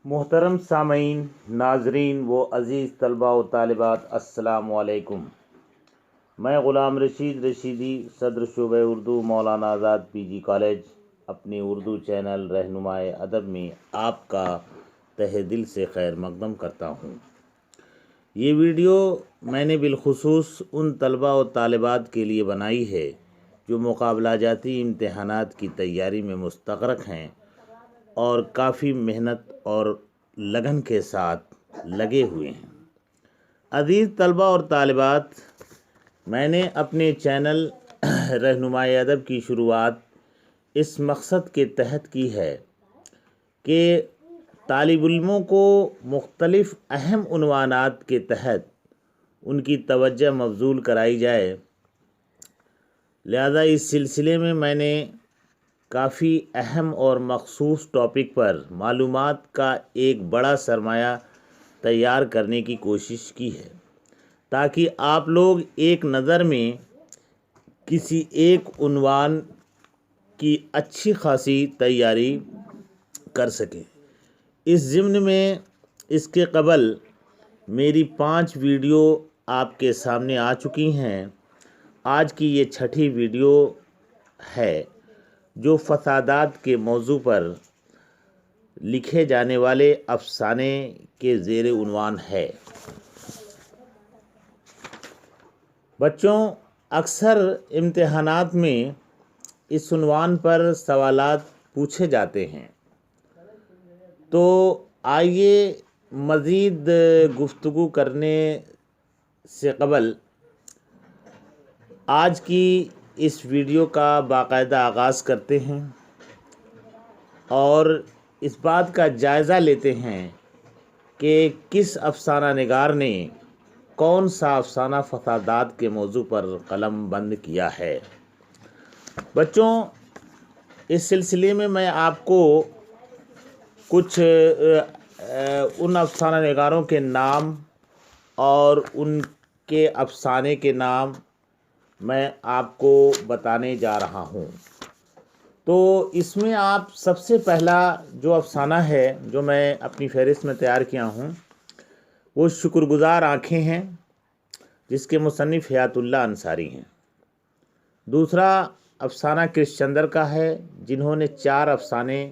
محترم سامعین، ناظرین و عزیز طلباء و طالبات، السلام علیکم۔ میں غلام رشید رشیدی، صدر شعبہ اردو، مولانا آزاد پی جی کالج، اپنی اردو چینل رہنمائے ادب میں آپ کا تہہ دل سے خیر مقدم کرتا ہوں۔ یہ ویڈیو میں نے بالخصوص ان طلباء و طالبات کے لیے بنائی ہے جو مقابلہ جاتی امتحانات کی تیاری میں مستغرق ہیں اور کافی محنت اور لگن کے ساتھ لگے ہوئے ہیں۔ عزیز طلباء اور طالبات، میں نے اپنے چینل رہنمائے ادب کی شروعات اس مقصد کے تحت کی ہے کہ طالب علموں کو مختلف اہم عنوانات کے تحت ان کی توجہ مبذول کرائی جائے۔ لہذا اس سلسلے میں نے کافی اہم اور مخصوص ٹاپک پر معلومات کا ایک بڑا سرمایہ تیار کرنے کی کوشش کی ہے تاکہ آپ لوگ ایک نظر میں کسی ایک عنوان کی اچھی خاصی تیاری کر سکیں۔ اس ضمن میں اس کے قبل میری 5 ویڈیو آپ کے سامنے آ چکی ہیں۔ آج کی یہ 6ٹھی ویڈیو ہے جو فسادات کے موضوع پر لکھے جانے والے افسانے کے زیر عنوان ہے۔ بچوں، اکثر امتحانات میں اس عنوان پر سوالات پوچھے جاتے ہیں، تو آئیے مزید گفتگو کرنے سے قبل آج کی اس ویڈیو کا باقاعدہ آغاز کرتے ہیں اور اس بات کا جائزہ لیتے ہیں کہ کس افسانہ نگار نے کون سا افسانہ فسادات کے موضوع پر قلم بند کیا ہے۔ بچوں، اس سلسلے میں آپ کو کچھ ان افسانہ نگاروں کے نام اور ان کے افسانے کے نام میں آپ کو بتانے جا رہا ہوں۔ تو اس میں آپ سب سے پہلا جو افسانہ ہے جو میں اپنی فہرست میں تیار کیا ہوں وہ شکر گزار آنکھیں ہیں، جس کے مصنف حیات اللہ انصاری ہیں۔ دوسرا افسانہ کرش چندر کا ہے، جنہوں نے 4 افسانے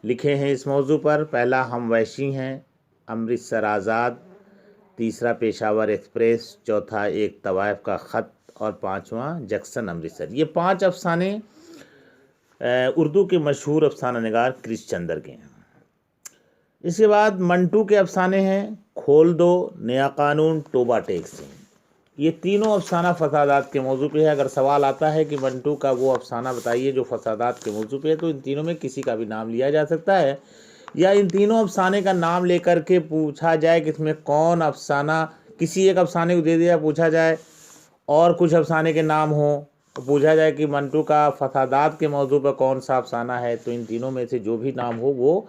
لکھے ہیں اس موضوع پر۔ پہلا ہم وحشی ہیں، امرتسر آزاد، تیسرا پشاور ایکسپریس، چوتھا ایک طوائف کا خط اور 5واں جیکسن امرتسر۔ یہ 5 افسانے اردو کے مشہور افسانہ نگار کرش چندر کے ہیں۔ اس کے بعد منٹو کے افسانے ہیں، کھول دو، نیا قانون، توبہ ٹیکس ہیں۔ یہ تینوں افسانہ فسادات کے موضوع پہ ہے۔ اگر سوال آتا ہے کہ منٹو کا وہ افسانہ بتائیے جو فسادات کے موضوع پہ ہے، تو ان تینوں میں کسی کا بھی نام لیا جا سکتا ہے، یا ان تینوں افسانے کا نام لے کر کے پوچھا جائے کہ اس میں کون افسانہ، کسی ایک افسانے کو دے دیا پوچھا جائے اور کچھ افسانے کے نام ہوں تو پوچھا جائے کہ منٹو کا فسادات کے موضوع پر کون سا افسانہ ہے، تو ان تینوں میں سے جو بھی نام ہو وہ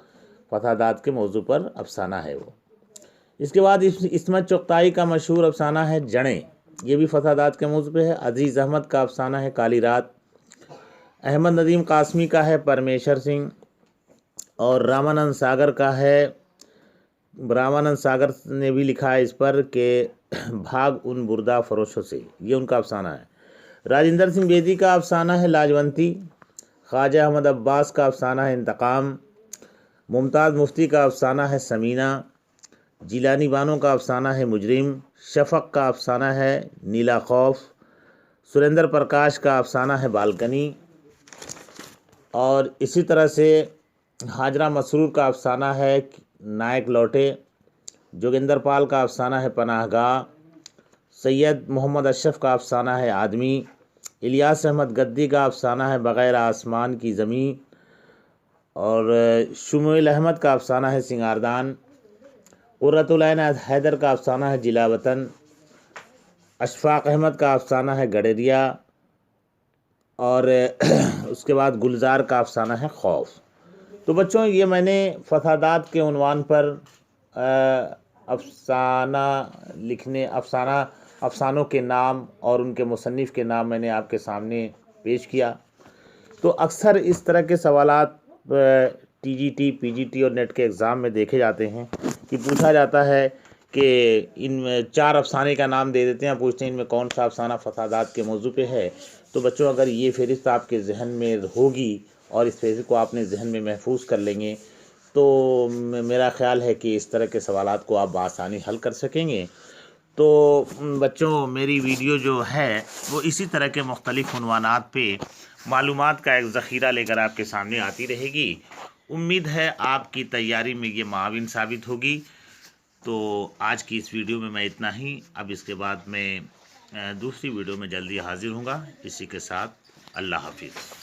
فسادات کے موضوع پر افسانہ ہے وہ۔ اس کے بعد عصمت چغتائی کا مشہور افسانہ ہے جڑیں، یہ بھی فسادات کے موضوع پہ ہے۔ عزیز احمد کا افسانہ ہے کالی رات، احمد ندیم قاسمی کا ہے پرمیشر سنگھ، اور رامانند ساگر کا ہے، رامانند ساگر نے بھی لکھا ہے اس پر کہ بھاگ ان بردہ فروشوں سے، یہ ان کا افسانہ ہے۔ راجندر سنگھ بیدی کا افسانہ ہے لاجونتی، خواجہ احمد عباس کا افسانہ ہے انتقام، ممتاز مفتی کا افسانہ ہے سمینہ، جیلانی بانو کا افسانہ ہے مجرم، شفق کا افسانہ ہے نیلا خوف، سریندر پرکاش کا افسانہ ہے بالکنی، اور اسی طرح سے حاجرہ مسرور کا افسانہ ہے نائک لوٹے، جوگندر پال کا افسانہ ہے پناہ گاہ، سید محمد اشرف کا افسانہ ہے آدمی، الیاس احمد گدی کا افسانہ ہے بغیر آسمان کی زمین، اور شمیل احمد کا افسانہ ہے سنگاردان، قرۃ العین حیدر کا افسانہ ہے جلا وطن، اشفاق احمد کا افسانہ ہے گڈریا، اور اس کے بعد گلزار کا افسانہ ہے خوف۔ تو بچوں، یہ میں نے فسادات کے عنوان پر افسانوں کے نام اور ان کے مصنف کے نام میں نے آپ کے سامنے پیش کیا۔ تو اکثر اس طرح کے سوالات TGT PGT اور نیٹ کے ایگزام میں دیکھے جاتے ہیں کہ پوچھا جاتا ہے کہ ان میں 4 افسانے کا نام دے دیتے ہیں، پوچھتے ہیں ان میں کون سا افسانہ فسادات کے موضوع پہ ہے۔ تو بچوں اگر یہ فہرست آپ کے ذہن میں ہوگی اور اس فہرست کو آپ نے ذہن میں محفوظ کر لیں گے تو میرا خیال ہے کہ اس طرح کے سوالات کو آپ بآسانی حل کر سکیں گے۔ تو بچوں میری ویڈیو جو ہے وہ اسی طرح کے مختلف عنوانات پہ معلومات کا ایک ذخیرہ لے کر آپ کے سامنے آتی رہے گی۔ امید ہے آپ کی تیاری میں یہ معاون ثابت ہوگی۔ تو آج کی اس ویڈیو میں اتنا ہی۔ اب اس کے بعد میں دوسری ویڈیو میں جلدی حاضر ہوں گا۔ اسی کے ساتھ اللہ حافظ۔